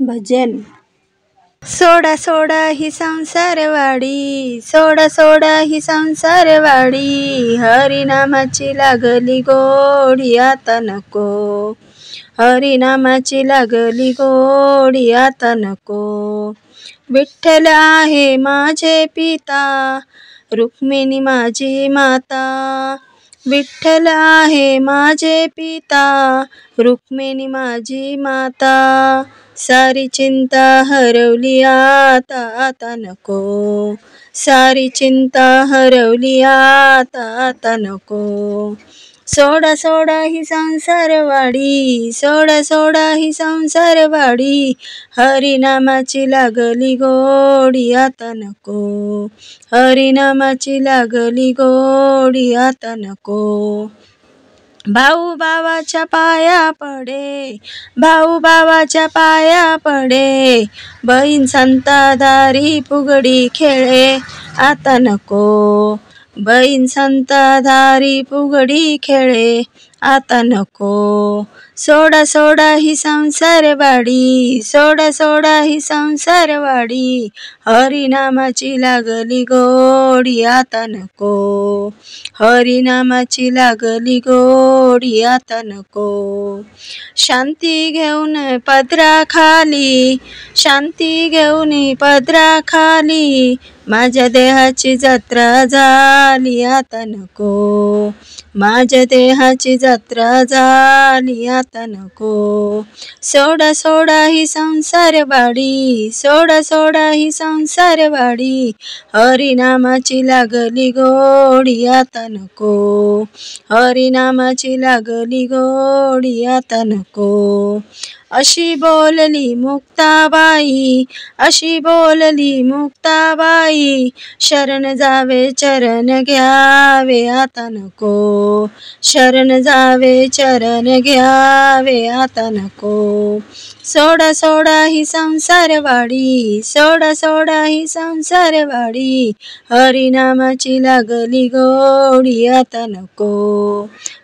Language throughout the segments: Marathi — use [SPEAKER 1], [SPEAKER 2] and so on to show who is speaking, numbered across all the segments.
[SPEAKER 1] भजन. सोडा सोडा ही संसारवाडी, सोडा सोडा ही संसारवाडी, हरिनामाची लागली गोडी आता नको, हरिनामाची लागली गोडी आता नको. विठ्ठल आहे माझे पिता, रुक्मिणी माझी माता, विठ्ठल आहे माझे पिता, रुक्मिणी माझी माता. सारी चिंता हरवली आता, आता नको, सारी चिंता हरवली आता, आता नको. सोडा सोडा ही संसारवाडी, सोडा सोडा ही संसारवाडी, हरिनामाची लागली गोडी आता नको, हरिनामाची लागली गोडी आता नको. भाऊ भावाच्या पाया पडे, भाऊ भावाच्या पाया पडे, बहीण संताधारी फुगडी खेळे आता नको, बहीण संताधारी फुगडी खेळे आता नको. सोडा सोडा ही संसारवाडी, सोडा सोडा ही संसारवाडी, हरिनामाची लागली गोडी आता नको, हरिनामाची लागली गोडी आता नको. शांती घेऊन पदराखाली, शांती घेऊन पदराखाली, माझ्या देहाची जत्रा झाली आता नको, माझ्या देहाची जत्रा झाली आता नको. सोडा सोडा ही संसारवाडी, सोडा सोडा ही संसारवाडी, हरिनामाची लागली गोडी आता नको, हरिनामाची लागली गोडी आता नको. अशी बोलली मुक्ताबाई, अशी बोलली मुक्ताबाई, शरण जावे चरण घ्यावे आता नको, शरण जावे चरण घ्यावे आता नको. सोडा सोडा ही संसारवाडी, सोडा सोडा ही संसारवाडी, हरिनामाची लागली गोडी आता नको,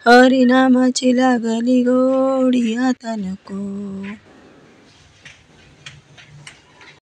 [SPEAKER 1] हरिनामाची लागली गोडी आता नको.